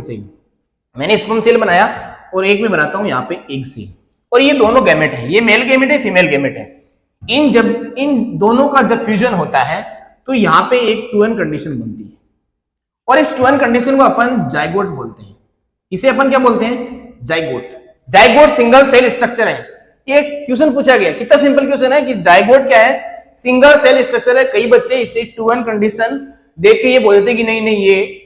Cell, मैंने sperm cell बनाया और एक में बनाता हूं यहाँ पे एग सेल, और ये दोनों गैमेट है, ये मेल गैमेट है, फीमेल गैमेट है। इन दोनों का जब फ्यूजन होता है तो यहाँ पे एक 2n कंडीशन बनती है, और इस 2n कंडीशन को अपन जाइगोट बोलते हैं। इसे अपन क्या बोलते हैं? Zygote. Zygote single cell structure है। एक क्वेश्चन पूछा गया, कितना सिंपल क्वेश्चन है कि जाइगोट क्या है? सिंगल सेल स्ट्रक्चर है। कई बच्चे इसे 2n कंडीशन देख के ये बोलते कि नहीं नहीं ये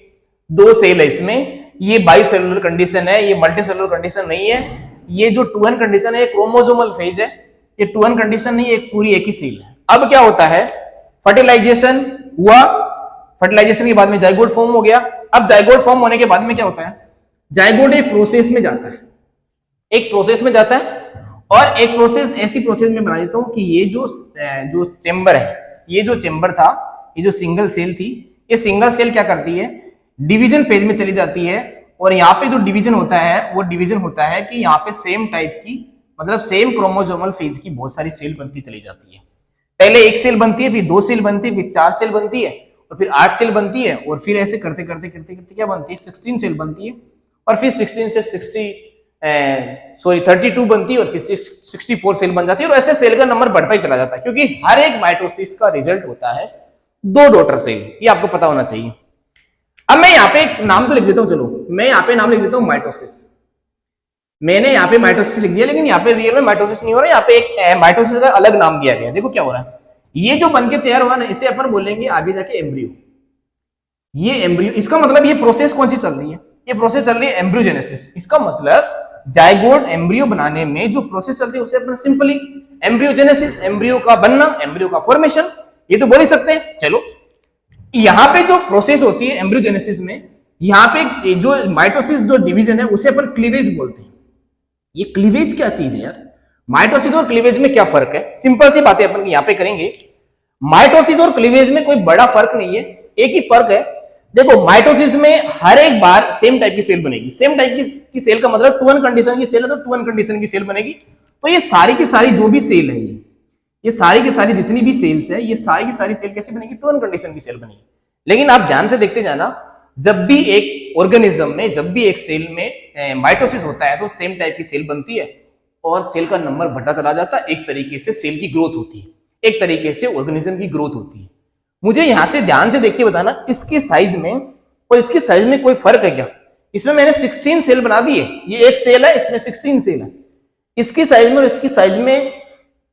2 सेल है, इसमें ये बाइसेलुलर कंडीशन है, ये मल्टीसेलुलर कंडीशन नहीं है। ये जो 2n कंडीशन है क्रोमोसोमल फेज है, ये 2n कंडीशन नहीं, एक पूरी एक ही सेल है। अब क्या होता है, फर्टिलाइजेशन हुआ, फर्टिलाइजेशन के बाद में जाइगोट फॉर्म हो गया। अब जाइगोट फॉर्म होने के बाद में क्या होता है, जाइगोट एक प्रोसेस में जाता है, एक प्रोसेस में जाता है, और एक प्रोसेस ऐसी प्रोसेस में बना देता हूं कि ये जो चेंबर है, ये जो चेंबर था, ये जो सिंगल सेल थी, ये सिंगल सेल क्या करती है, डिवीजन फेज में चली जाती है। और यहाँ पे जो डिवीजन होता है वो डिवीजन होता है कि यहाँ पे सेम टाइप की, मतलब सेम क्रोमोसोमल फेज की बहुत सारी सेल बनती चली जाती है। पहले एक सेल बनती है, फिर 2 सेल बनती है, फिर 4 सेल बनती है, और फिर 8 सेल बनती है, और फिर ऐसे करते करते करते करते क्या बनती है, 16 सेल बनती है, और फिर 16 से 32 बनती है, और फिर 64 सेल बन जाती है, और ऐसे सेल का नंबर बढ़ता ही चला जाता है, क्योंकि हर एक माइटोसिस का रिजल्ट होता है 2 डॉटर सेल, ये आपको पता होना चाहिए। अब मैं यहाँ पे एक नाम तो लिख देता हूं, चलो मैं यहाँ पे नाम लिख देता हूं माइटोसिस। मैंने यहाँ पे माइटोसिस लिख दिया, लेकिन यहाँ पे रियल में माइटोसिस नहीं हो रहा है, यहाँ पे एक माइटोसिस का अलग नाम दिया गया है। देखो क्या हो रहा है, ये जो बनके तैयार हुआ ना, इसे अपन बोलेंगे आगे जाके एम्ब्रियो। ये एम्ब्रियो, इसका मतलब ये प्रोसेस कौन सी चल रही है, ये प्रोसेस चल रही है एम्ब्रियोजेनेसिस। इसका मतलब जाइगोट एम्ब्रियो बनाने में जो प्रोसेस चलती है उसे अपन सिंपली एम्ब्रियोजेनेसिस, एम्ब्रियो का बनना, एम्ब्रियो का फॉर्मेशन, ये तो बोल ही सकते हैं। चलो यहां पे जो प्रोसेस होती है एम्ब्रियोजेनेसिस में, यहां पे जो माइटोसिस जो डिवीजन है उसे अपन क्लीवेज बोलते हैं। ये क्लीवेज क्या चीज है यार, माइटोसिस और क्लीवेज में क्या फर्क है? सिंपल सी बातें अपन यहां पे करेंगे। माइटोसिस और क्लीवेज में कोई बड़ा फर्क नहीं है, एक ही फर्क है। देखो माइटोसिस में हर एक बार सेम टाइप की सेल बनेगी, सेम टाइप की सेल का मतलब 2n कंडीशन की सेल है तो 2n कंडीशन की सेल बनेगी। तो ये सारी की सारी जो भी सेल है, ये सारी की सारी जितनी भी सेल्स है, ये सारी की सारी सेल कैसे बनेगी, 2n कंडीशन की सेल बनेगी। लेकिन आप ध्यान से देखते जाना, जब भी एक ऑर्गेनिज्म में, जब भी एक सेल में माइटोसिस होता है तो सेम टाइप की सेल बनती है और सेल का नंबर बढ़ता चला जाता है। एक तरीके से सेल की ग्रोथ होती है, एक तरीके से ऑर्गेनिज्म की ग्रोथ होती है। मुझे यहां से ध्यान से देख के बताना, इसके साइज में और इसके साइज में कोई फर्क है क्या? इसमें मैंने 16 सेल बना दी है, ये एक सेल है, इसमें 16 सेल है। इसकी साइज में और इसकी साइज में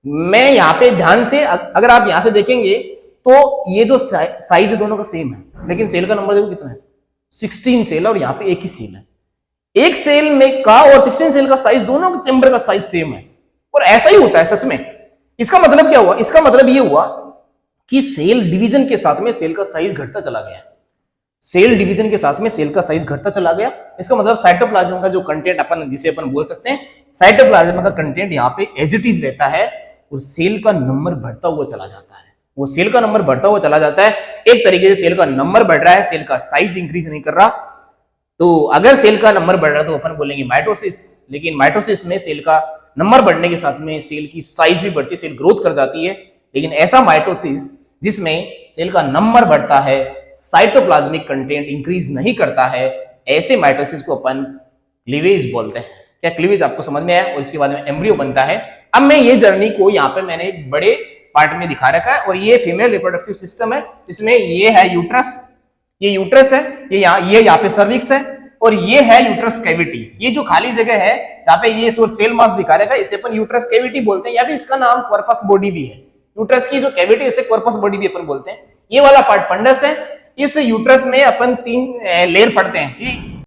मैं यहाँ पे ध्यान से, अगर आप यहां से देखेंगे तो ये जो साइज दोनों का सेम है, लेकिन सेल का नंबर देखो कितना है, 16 सेल है, और यहाँ पे एक ही सेल है। एक सेल में का और 16 सेल का साइज, दोनों के चैम्बर का साइज सेम है, और ऐसा ही होता है सच में। इसका मतलब क्या हुआ, इसका मतलब ये हुआ कि सेल डिवीजन के साथ में सेल का साइज घटता चला गया, सेल डिवीजन के साथ में सेल का साइज घटता चला गया। इसका मतलब साइटोप्लाज्म का जो कंटेंट अपन, जिसे अपन बोल सकते हैं साइटोप्लाज्म का कंटेंट, यहाँ पे एज इट इज रहता है, और सेल का नंबर बढ़ता हुआ चला जाता है। वो सेल का नंबर बढ़ता हुआ चला जाता है, एक तरीके से सेल का नंबर बढ़ रहा है, सेल का साइज इंक्रीज नहीं कर रहा। तो अगर सेल का नंबर बढ़ रहा है तो अपन बोलेंगे माइटोसिस, लेकिन माइटोसिस में सेल का नंबर बढ़ने के साथ में सेल की साइज भी बढ़ती है, सेल ग्रोथ कर जाती है। लेकिन ऐसा माइटोसिस जिसमें सेल का नंबर बढ़ता है, साइटोप्लाज्मिक कंटेंट इंक्रीज नहीं करता है, ऐसे माइटोसिस को अपन क्लीवेज बोलते हैं। क्या क्लीवेज आपको समझ में आया? और इसके बाद में एम्ब्रियो बनता है। अब मैं ये जर्नी को यहाँ पे मैंने बड़े पार्ट में दिखा रखा है, और ये फीमेल रिप्रोडक्टिव सिस्टम है। इसमें ये है यूट्रस, ये यूट्रस है, ये यहाँ पे सर्विक्स है, और ये है यूट्रस कैविटी। ये जो खाली जगह है जहाँ पे ये सेल मास दिखा रखा है, इसे अपन यूट्रस कैविटी बोलते हैं, या फिर इसका नाम कॉर्पस बॉडी भी है। यूट्रस की जो कैविटी है इसे कॉर्पस बॉडी भी अपन बोलते हैं। ये वाला पार्ट फंडस है। इस यूट्रस में अपन 3 लेयर पढ़ते हैं,